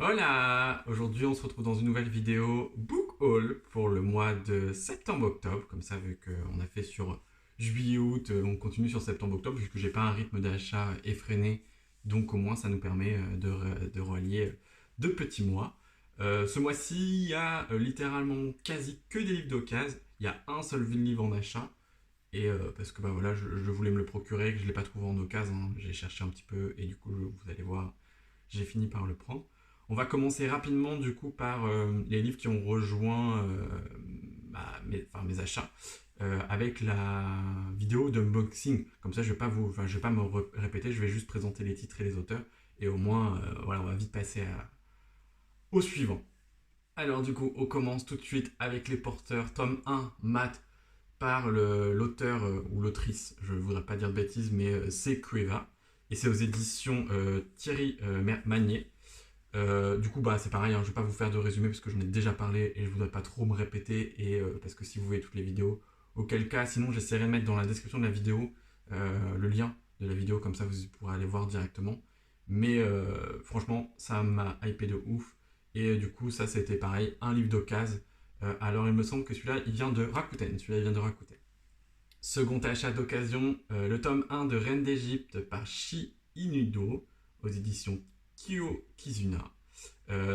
Hola! Aujourd'hui, on se retrouve dans une nouvelle vidéo Book Haul pour le mois de septembre-octobre. Comme ça, vu qu'on a fait sur juillet-août, on continue sur septembre-octobre, vu que j'ai pas un rythme d'achat effréné. Donc, au moins, ça nous permet de relier deux petits mois. Ce mois-ci, il y a littéralement quasi que des livres d'occasion. Il y a un seul livre en achat. Et parce que bah voilà, je voulais me le procurer, que je ne l'ai pas trouvé en occasion, hein. J'ai cherché un petit peu et du coup, vous allez voir, j'ai fini par le prendre. On va commencer rapidement du coup par les livres qui ont rejoint mes achats avec la vidéo d'unboxing. Comme ça, je vais pas me répéter, je vais juste présenter les titres et les auteurs et au moins, voilà, on va vite passer au suivant. Alors du coup, on commence tout de suite avec les porteurs. Tome 1, Matt, par l'auteur ou l'autrice, je ne voudrais pas dire de bêtises, mais c'est Cueva. Et c'est aux éditions Thierry Magnier. Du coup, bah, c'est pareil, hein, je ne vais pas vous faire de résumé parce que j'en ai déjà parlé et je ne voudrais pas trop me répéter. Et parce que si vous voyez toutes les vidéos, auquel cas, sinon j'essaierai de mettre dans la description de la vidéo le lien de la vidéo, comme ça vous pourrez aller voir directement. Mais franchement, ça m'a hypé de ouf. Et du coup, ça c'était pareil, un livre d'occasion. Alors il me semble que celui-là, il vient de Rakuten. Celui-là, il vient de Rakuten. Second achat d'occasion, le tome 1 de Reine d'Égypte par Shi Inudo aux éditions Kyo Kizuna.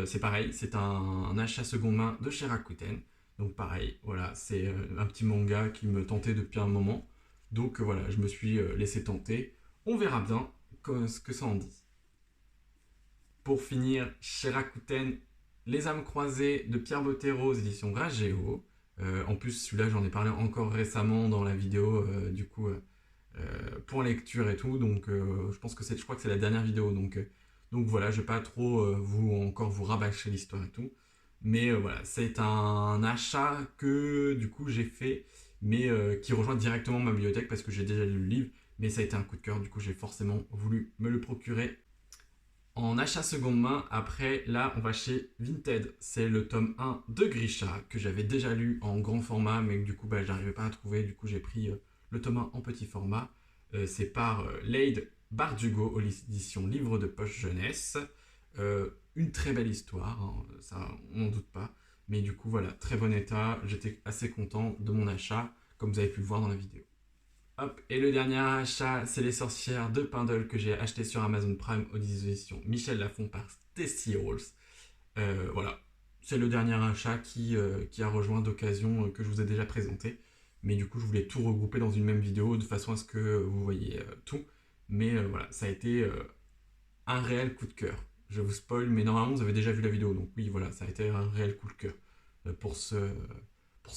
C'est pareil, c'est un achat seconde main de chez Rakuten. Donc pareil, voilà, c'est un petit manga qui me tentait depuis un moment. Donc voilà, je me suis laissé tenter. On verra bien ce que ça en dit. Pour finir, chez Rakuten, Les âmes croisées de Pierre Bottero aux éditions Rageo. En plus, celui-là, j'en ai parlé encore récemment dans la vidéo, pour lecture et tout. Donc, je crois que c'est la dernière vidéo. Donc voilà, je vais pas trop vous rabâcher l'histoire et tout. Mais voilà, c'est un achat que du coup j'ai fait, mais qui rejoint directement ma bibliothèque parce que j'ai déjà lu le livre. Mais ça a été un coup de cœur, du coup j'ai forcément voulu me le procurer en achat seconde main. Après, là, on va chez Vinted. C'est le tome 1 de Grisha, que j'avais déjà lu en grand format, mais que du coup, bah, j'arrivais pas à trouver. Du coup, j'ai pris le tome 1 en petit format. C'est par Lade Bardugo, aux éditions Livre de Poche Jeunesse. Une très belle histoire, hein, ça, on n'en doute pas. Mais du coup, voilà, très bon état. J'étais assez content de mon achat, comme vous avez pu le voir dans la vidéo. Hop, et le dernier achat, c'est Les Sorcières de Pindle que j'ai acheté sur Amazon Prime aux éditions Michel Lafon par Stacy Halls. Voilà, c'est le dernier achat qui a rejoint d'occasion que je vous ai déjà présenté. Mais du coup, je voulais tout regrouper dans une même vidéo de façon à ce que vous voyez tout. Mais voilà, ça a été un réel coup de cœur. Je vous spoil, mais normalement, vous avez déjà vu la vidéo. Donc oui, voilà, ça a été un réel coup de cœur pour ce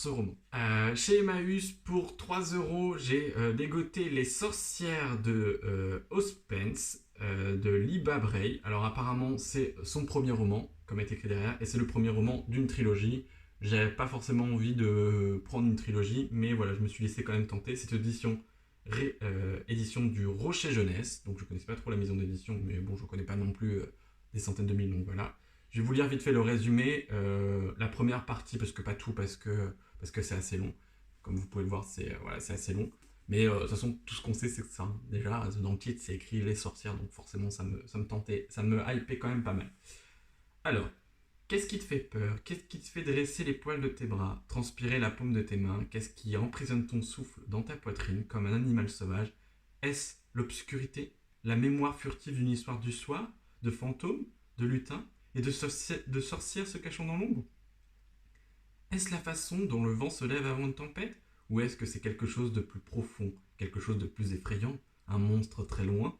roman. Chez Emmaüs, pour 3 euros, j'ai dégoté Les Sorcières de Ospens de Liba Bray. Alors apparemment, c'est son premier roman, comme est écrit derrière, et c'est le premier roman d'une trilogie. J'avais pas forcément envie de prendre une trilogie, mais voilà, je me suis laissé quand même tenter. Cette édition du Rocher Jeunesse, donc je connaissais pas trop la maison d'édition, mais bon, je connais pas non plus des centaines de mille, donc voilà. Je vais vous lire vite fait le résumé. La première partie, parce que pas tout, parce que c'est assez long. Comme vous pouvez le voir, voilà, c'est assez long. Mais de toute façon, tout ce qu'on sait, c'est que ça, hein. Déjà, dans le titre, c'est écrit Les Sorcières, donc forcément, ça me tentait, ça me hypait quand même pas mal. Alors, qu'est-ce qui te fait peur? Qu'est-ce qui te fait dresser les poils de tes bras, transpirer la paume de tes mains? Qu'est-ce qui emprisonne ton souffle dans ta poitrine comme un animal sauvage? Est-ce l'obscurité? La mémoire furtive d'une histoire du soir? De fantômes? De lutins? Et de sorcières se cachant dans l'ombre? Est-ce la façon dont le vent se lève avant une tempête? Ou est-ce que c'est quelque chose de plus profond, quelque chose de plus effrayant, un monstre très loin?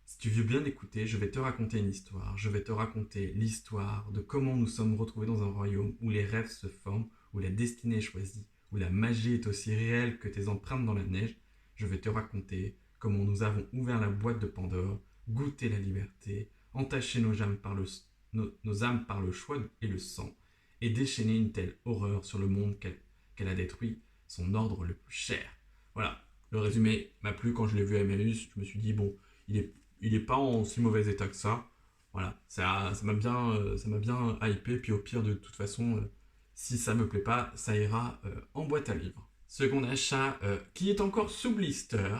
Si tu veux bien écouter, je vais te raconter une histoire. Je vais te raconter l'histoire de comment nous sommes retrouvés dans un royaume où les rêves se forment, où la destinée est choisie, où la magie est aussi réelle que tes empreintes dans la neige. Je vais te raconter comment nous avons ouvert la boîte de Pandore, goûté la liberté, entaché nos âmes par le choix et le sang, et déchaîné une telle horreur sur le monde qu'elle a détruit son ordre le plus cher. Voilà, le résumé m'a plu quand je l'ai vu à Emmaüs. Je me suis dit, bon, il est pas en si mauvais état que ça. Voilà, ça m'a bien hypé. Puis au pire, de toute façon, si ça me plaît pas, ça ira en boîte à livres. Second achat qui est encore sous blister,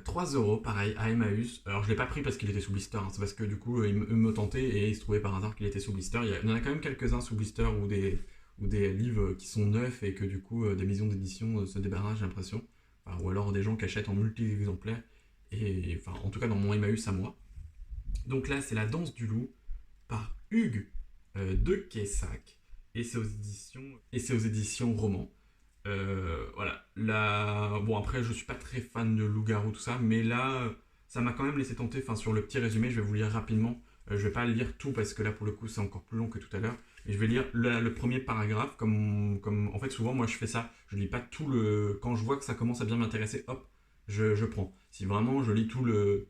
3 € pareil à Emmaüs. Alors je l'ai pas pris parce qu'il était sous blister, hein, c'est parce que du coup il me tentait et il se trouvait par hasard qu'il était sous blister. Il y en a quand même quelques-uns sous blister ou des livres qui sont neufs et que du coup des maisons d'édition se débarrassent, j'ai l'impression. Enfin, ou alors des gens qui achètent en multi-exemplaires. Et enfin en tout cas dans mon Emmaüs à moi. Donc là c'est La Danse du Loup par Hugues de Quessac et c'est aux éditions Roman. Voilà. Là, bon, après, je suis pas très fan de loup-garou, tout ça, mais là, ça m'a quand même laissé tenter. Enfin, sur le petit résumé, je vais vous lire rapidement. Je vais pas lire tout parce que là, pour le coup, c'est encore plus long que tout à l'heure. Et je vais lire le premier paragraphe. Comme en fait, souvent, moi, je fais ça. Je lis pas tout le. Quand je vois que ça commence à bien m'intéresser, hop, je prends. Si vraiment je lis tout le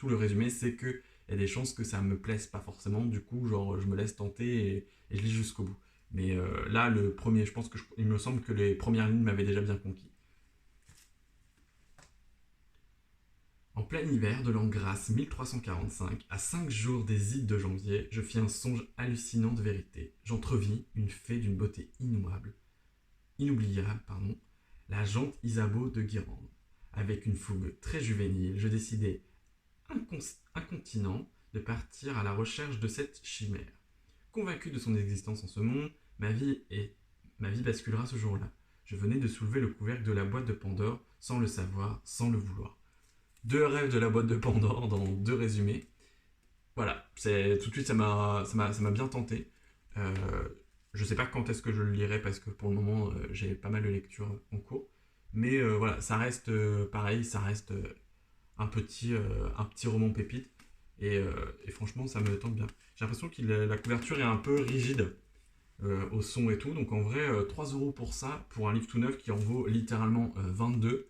résumé, c'est que il y a des chances que ça me plaise pas forcément. Du coup, genre, je me laisse tenter et je lis jusqu'au bout. Mais là, le premier, je pense il me semble que les premières lignes m'avaient déjà bien conquis. En plein hiver de l'an grâce 1345, à 5 jours des ides de janvier, je fis un songe hallucinant de vérité. J'entrevis une fée d'une beauté inoubliable, la jante Isabeau de Guérande. Avec une fougue très juvénile, je décidai, incontinent, de partir à la recherche de cette chimère. Convaincu de son existence en ce monde, ma vie basculera ce jour-là. Je venais de soulever le couvercle de la boîte de Pandore sans le savoir, sans le vouloir. 2 rêves de la boîte de Pandore dans 2 résumés. Voilà, tout de suite ça m'a bien tenté. Euh, je sais pas quand est-ce que je le lirai parce que pour le moment j'ai pas mal de lectures en cours. Mais voilà, ça reste pareil, ça reste un petit roman pépite. Et franchement, ça me tente bien. J'ai l'impression que la couverture est un peu rigide au son et tout. Donc en vrai, 3 € pour ça, pour un livre tout neuf qui en vaut littéralement 22.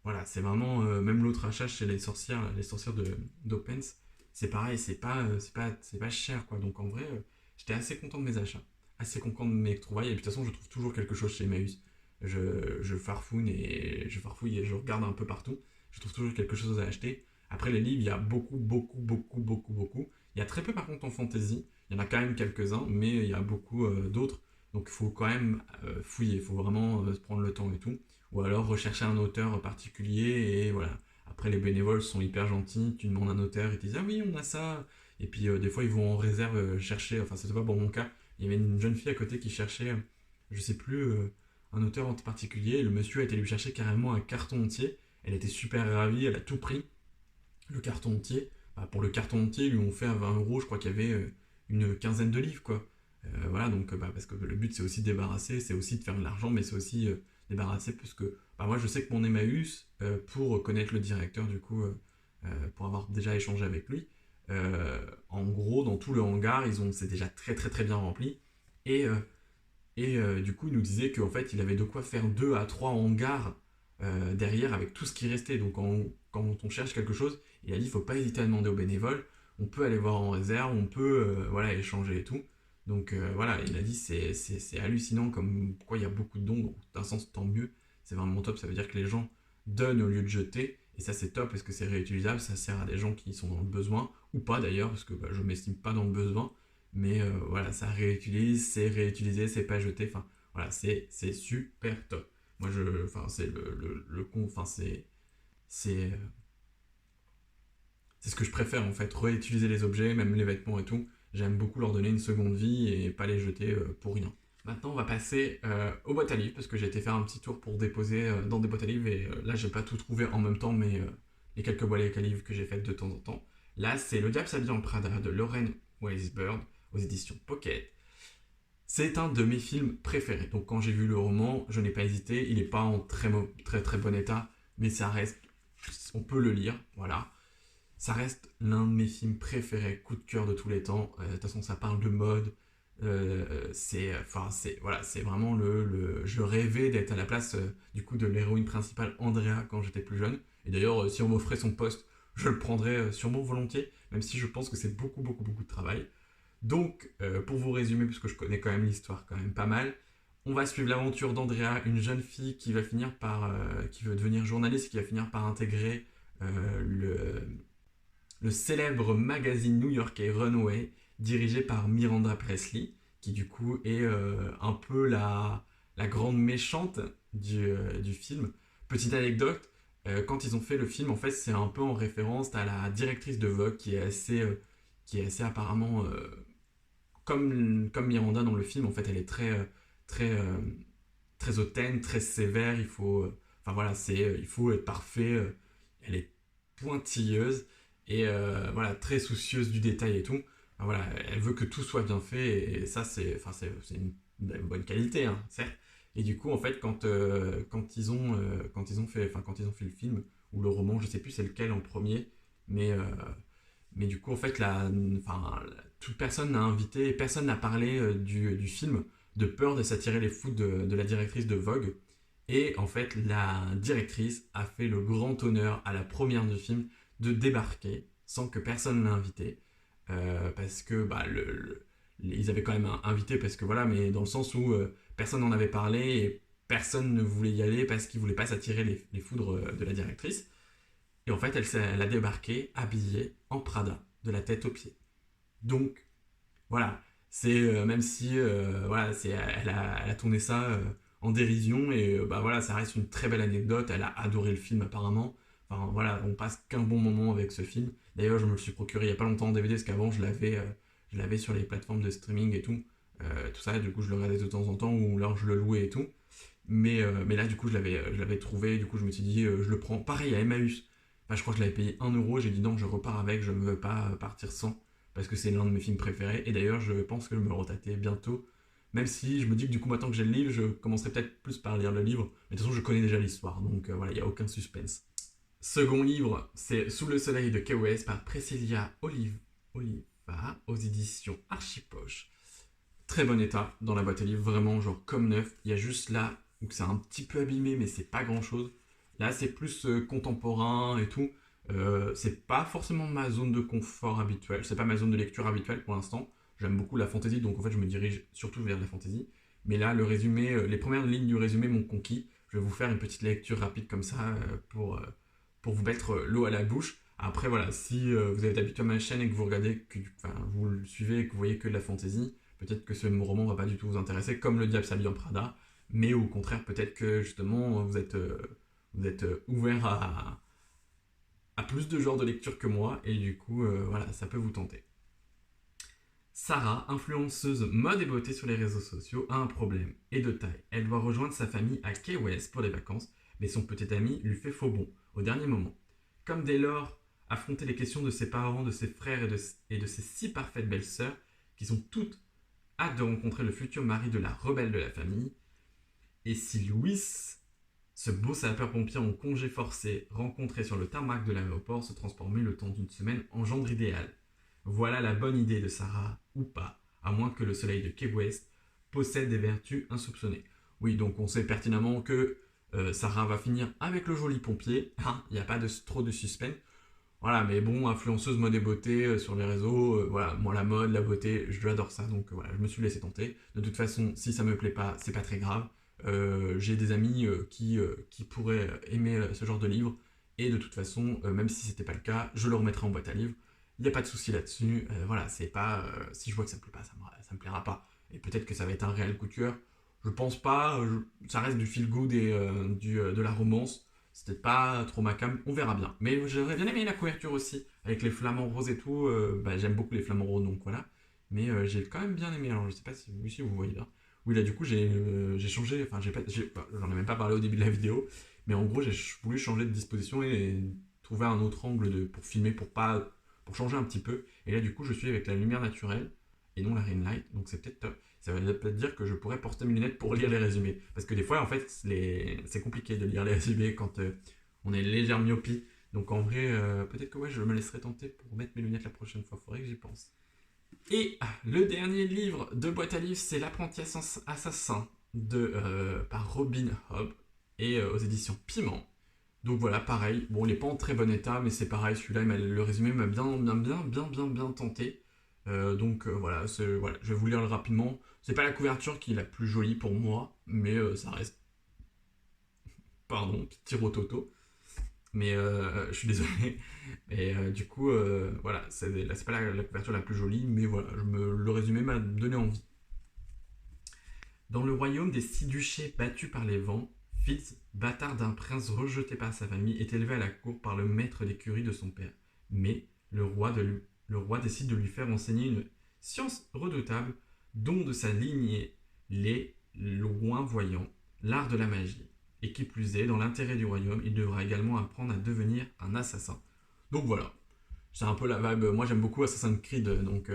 Voilà, c'est vraiment. Même l'autre achat chez les sorcières d'Opens, c'est pareil, c'est pas cher quoi. Donc en vrai, j'étais assez content de mes achats, assez content de mes trouvailles. Et puis de toute façon, je trouve toujours quelque chose chez Emmaüs. Je farfouille et je regarde un peu partout. Je trouve toujours quelque chose à acheter. Après, les livres, il y a beaucoup. Il y a très peu par contre en fantasy. Il y en a quand même quelques-uns, mais il y a beaucoup d'autres. Donc il faut quand même fouiller. Il faut vraiment se prendre le temps et tout. Ou alors rechercher un auteur particulier et voilà. Après, les bénévoles sont hyper gentils. Tu demandes un auteur, ils te disent ah oui, on a ça. Et puis des fois, ils vont en réserve chercher. Enfin, c'est pas pour mon cas. Il y avait une jeune fille à côté qui cherchait, je sais plus, un auteur en particulier. Et le monsieur a été lui chercher carrément un carton entier. Elle était super ravie, elle a tout pris, le carton entier. Bah, pour le carton entier, ils lui ont fait à 20 €, je crois qu'il y avait une quinzaine de livres, quoi. Voilà, donc bah, parce que le but c'est aussi de débarrasser, c'est aussi de faire de l'argent, mais c'est aussi débarrasser, puisque bah, moi je sais que mon Emmaüs, pour connaître le directeur du coup, pour avoir déjà échangé avec lui, en gros dans tout le hangar, c'est déjà très bien rempli, et du coup, il nous disait qu'en fait, il avait de quoi faire 2 à 3 hangars derrière avec tout ce qui restait. Donc, quand on cherche quelque chose, il a dit il ne faut pas hésiter à demander aux bénévoles. On peut aller voir en réserve, on peut voilà, échanger et tout. Donc, voilà, il a dit c'est hallucinant comme quoi il y a beaucoup de dons. Donc, d'un sens, tant mieux. C'est vraiment top. Ça veut dire que les gens donnent au lieu de jeter. Et ça, c'est top parce que c'est réutilisable. Ça sert à des gens qui sont dans le besoin ou pas d'ailleurs, parce que bah, je ne m'estime pas dans le besoin. Mais voilà, ça réutilise, c'est réutilisé, c'est pas jeté. Enfin, voilà, c'est super top. Moi, enfin, c'est enfin, c'est, euh, c'est ce que je préfère en fait, réutiliser les objets, même les vêtements et tout. J'aime beaucoup leur donner une seconde vie et pas les jeter pour rien. Maintenant, on va passer aux boîtes à livres parce que j'ai été faire un petit tour pour déposer dans des boîtes à livres et là, j'ai pas tout trouvé en même temps, mais les quelques boîtes à livres que j'ai faites de temps en temps. Là, c'est Le Diable s'habille en Prada de Lauren Weisberg aux éditions Pocket. C'est un de mes films préférés. Donc quand j'ai vu le roman, je n'ai pas hésité. Il n'est pas en très bon état, mais ça reste, on peut le lire, voilà. Ça reste l'un de mes films préférés, coup de cœur de tous les temps. De toute façon, ça parle de mode. Voilà, c'est vraiment je rêvais d'être à la place du coup de l'héroïne principale Andrea quand j'étais plus jeune. Et d'ailleurs, si on m'offrait son poste, je le prendrais sûrement volontiers, même si je pense que c'est beaucoup de travail. Donc, pour vous résumer, puisque je connais quand même l'histoire quand même pas mal, on va suivre l'aventure d'Andrea, une jeune fille qui va finir qui veut devenir journaliste, qui va finir par intégrer le célèbre magazine new-yorkais Runway, dirigé par Miranda Presley, qui du coup est un peu la grande méchante du film. Petite anecdote, quand ils ont fait le film, en fait, c'est un peu en référence à la directrice de Vogue qui est assez apparemment comme Miranda dans le film. En fait, elle est très, très hautaine, très sévère. Enfin voilà, il faut être parfait. Elle est pointilleuse et voilà, très soucieuse du détail et tout. Enfin, voilà, elle veut que tout soit bien fait et ça, c'est une bonne qualité, hein, certes. Et du coup, en fait, quand ils ont fait le film ou le roman, je sais plus c'est lequel en premier, mais du coup, en fait, toute personne n'a invité, personne n'a parlé du film de peur de s'attirer les foudres de la directrice de Vogue. Et en fait, la directrice a fait le grand honneur à la première du film de débarquer sans que personne l'ait invité. Parce que ils avaient quand même invité, parce que voilà, mais dans le sens où personne n'en avait parlé et personne ne voulait y aller parce qu'il voulait pas s'attirer les foudres de la directrice. Et en fait, elle a débarqué habillée en Prada, de la tête aux pieds. Donc, voilà, c'est même si voilà, elle a tourné ça en dérision et bah voilà, ça reste une très belle anecdote. Elle a adoré le film apparemment. Enfin voilà, on passe qu'un bon moment avec ce film. D'ailleurs, je me le suis procuré il y a pas longtemps en DVD parce qu'avant je l'avais sur les plateformes de streaming et tout. Tout ça, du coup, je le regardais de temps en temps ou alors je le louais et tout. Mais là, du coup, je l'avais trouvé. Du coup, je me suis dit, je le prends. Pareil à Emmaüs. Enfin, je crois que je l'avais payé 1 euro. J'ai dit non, je repars avec. Je ne veux pas partir sans. Parce que c'est l'un de mes films préférés. Et d'ailleurs, je pense que je me le retâter bientôt. Même si je me dis que du coup, maintenant que j'ai le livre, je commencerai peut-être plus par lire le livre. Mais de toute façon, je connais déjà l'histoire. Donc voilà, il n'y a aucun suspense. Second livre, c'est Sous le soleil de Key West par Priscilla Oliva aux éditions Archipoche. Très bon état dans la boîte à livres, vraiment genre comme neuf. Il y a juste là où c'est un petit peu abîmé, mais c'est pas grand chose. Là, c'est plus contemporain et tout. C'est pas forcément ma zone de confort habituelle, c'est pas ma zone de lecture habituelle pour l'instant. J'aime beaucoup la fantasy, donc en fait, je me dirige surtout vers la fantasy. Mais là, le résumé, les premières lignes du résumé m'ont conquis. Je vais vous faire une petite lecture rapide comme ça pour vous mettre l'eau à la bouche. Après, voilà, si vous êtes habitué à ma chaîne et que vous regardez, vous le suivez et que vous voyez que de la fantasy, peut-être que ce roman va pas du tout vous intéresser, comme Le Diable s'habille en Prada, mais au contraire, peut-être que justement, vous êtes ouvert à plus de genres de lecture que moi, et du coup, voilà, ça peut vous tenter. Sarah, influenceuse mode et beauté sur les réseaux sociaux, a un problème, et de taille. Elle doit rejoindre sa famille à Key West pour les vacances, mais son petit ami lui fait faux bond, au dernier moment. Comme dès lors, affronter les questions de ses parents, de ses frères et de ses si parfaites belles-sœurs, qui sont toutes hâte de rencontrer le futur mari de la rebelle de la famille. Et si Louis, ce beau sapeur-pompier en congé forcé, rencontré sur le tarmac de l'aéroport, se transformait le temps d'une semaine en gendre idéal. Voilà la bonne idée de Sarah, ou pas, à moins que le soleil de Key West possède des vertus insoupçonnées. Oui, donc on sait pertinemment que Sarah va finir avec le joli pompier. Il n'y a pas trop de suspense. Voilà, mais bon, influenceuse mode et beauté sur les réseaux, voilà, moi la mode, la beauté, j'adore ça, donc voilà, je me suis laissé tenter. De toute façon, si ça me plaît pas, c'est pas très grave. J'ai des amis qui pourraient aimer ce genre de livre, et de toute façon, même si c'était pas le cas, je le remettrai en boîte à livres. Il n'y a pas de souci là-dessus. Voilà, c'est pas. Si je vois que ça me plaît pas, ça me plaira pas. Et peut-être que ça va être un réel coup de cœur. Je pense pas, ça reste du feel good et de la romance. C'est peut-être pas trop ma cam, on verra bien. Mais j'aurais bien aimé la couverture aussi, avec les flamants roses et tout. J'aime beaucoup les flamants roses, donc voilà. Mais j'ai quand même bien aimé. Alors je sais pas si vous voyez là. Oui, là du coup j'ai changé, enfin j'en ai même pas parlé au début de la vidéo, mais en gros j'ai voulu changer de disposition et trouver un autre angle pour filmer, pour changer un petit peu. Et là du coup je suis avec la lumière naturelle et non la ring light, donc c'est peut-être top. Ça veut peut-être dire que je pourrais porter mes lunettes pour lire les résumés. Parce que des fois, en fait, c'est compliqué de lire les résumés quand on est légère myopie. Donc en vrai, peut-être que ouais, je me laisserai tenter pour mettre mes lunettes la prochaine fois. Faudrait que j'y pense. Et le dernier livre de boîte à livres, c'est L'apprenti assassin par Robin Hobb et aux éditions Piment. Donc voilà, pareil. Bon, il n'est pas en très bon état, mais c'est pareil. Celui-là, le résumé m'a bien tenté. Voilà, je vais vous lire rapidement. C'est pas la couverture qui est la plus jolie pour moi, mais ça reste. Pardon, petit rototo. Mais je suis désolé. Et du coup, voilà, c'est pas la couverture la plus jolie, mais voilà, le résumé m'a donné envie. Dans le royaume des six duchés battus par les vents, Fils, bâtard d'un prince rejeté par sa famille, est élevé à la cour par le maître d'écurie de son père. Mais le roi décide de lui faire enseigner une science redoutable dont de sa lignée les loin voyants, l'art de la magie. Et qui plus est, dans l'intérêt du royaume, il devra également apprendre à devenir un assassin. Donc voilà, c'est un peu la vibe. Moi j'aime beaucoup Assassin's Creed, donc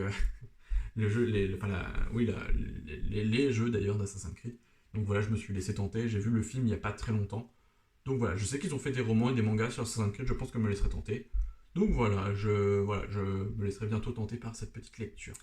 le jeu, enfin les jeux d'ailleurs d'Assassin's Creed. Donc voilà, je me suis laissé tenter. J'ai vu le film il n'y a pas très longtemps. Donc voilà, je sais qu'ils ont fait des romans et des mangas sur Assassin's Creed. Je pense que je me laisserai tenter. Donc je me laisserai bientôt tenter par cette petite lecture.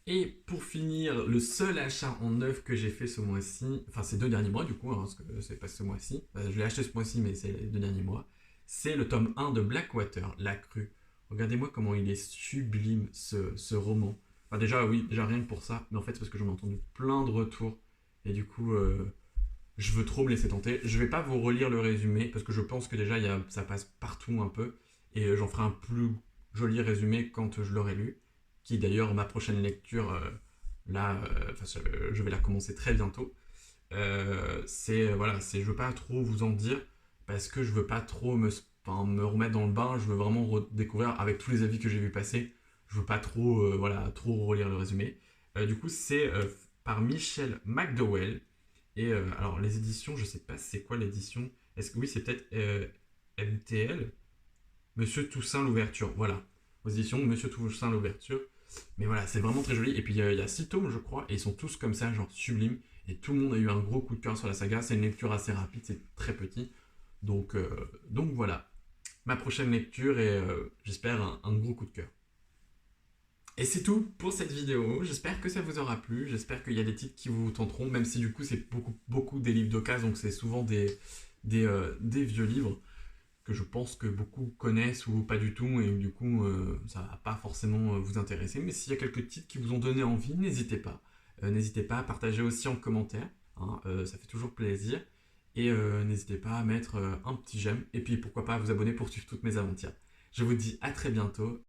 Et pour finir, le seul achat en neuf que j'ai fait ce mois-ci, enfin ces 2 derniers mois du coup, hein, parce que c'est pas ce mois-ci, je l'ai acheté ce mois-ci mais c'est les 2 derniers mois, c'est le tome 1 de Blackwater, La Crue. Regardez-moi comment il est sublime ce roman. Enfin déjà oui, déjà rien que pour ça, mais en fait c'est parce que j'en ai entendu plein de retours, et du coup je veux trop me laisser tenter. Je vais pas vous relire le résumé, parce que je pense que déjà ça passe partout un peu, et j'en ferai un plus joli résumé quand je l'aurai lu, qui est d'ailleurs ma prochaine lecture, je vais la commencer très bientôt. Je veux pas trop vous en dire, parce que je veux pas trop me remettre dans le bain, je veux vraiment redécouvrir avec tous les avis que j'ai vu passer, je veux pas trop, trop relire le résumé. Du coup, c'est par Michel McDowell, et alors les éditions, je sais pas c'est quoi l'édition, est-ce que oui, c'est peut-être MTL, Monsieur Toussaint l'ouverture, voilà. Aux éditions Monsieur Toussaint l'ouverture. Mais voilà, c'est vraiment très joli. Et puis il y a 6 tomes, je crois, et ils sont tous comme ça, genre sublimes. Et tout le monde a eu un gros coup de cœur sur la saga. C'est une lecture assez rapide, c'est très petit. Donc voilà, ma prochaine lecture et j'espère un gros coup de cœur. Et c'est tout pour cette vidéo. J'espère que ça vous aura plu. J'espère qu'il y a des titres qui vous tenteront, même si du coup c'est beaucoup des livres d'occasion, donc c'est souvent des vieux livres que je pense que beaucoup connaissent ou pas du tout, et du coup ça va pas forcément vous intéresser. Mais s'il y a quelques titres qui vous ont donné envie, n'hésitez pas. N'hésitez pas à partager aussi en commentaire, hein, ça fait toujours plaisir. Et n'hésitez pas à mettre un petit j'aime, et puis pourquoi pas à vous abonner pour suivre toutes mes aventures. Je vous dis à très bientôt.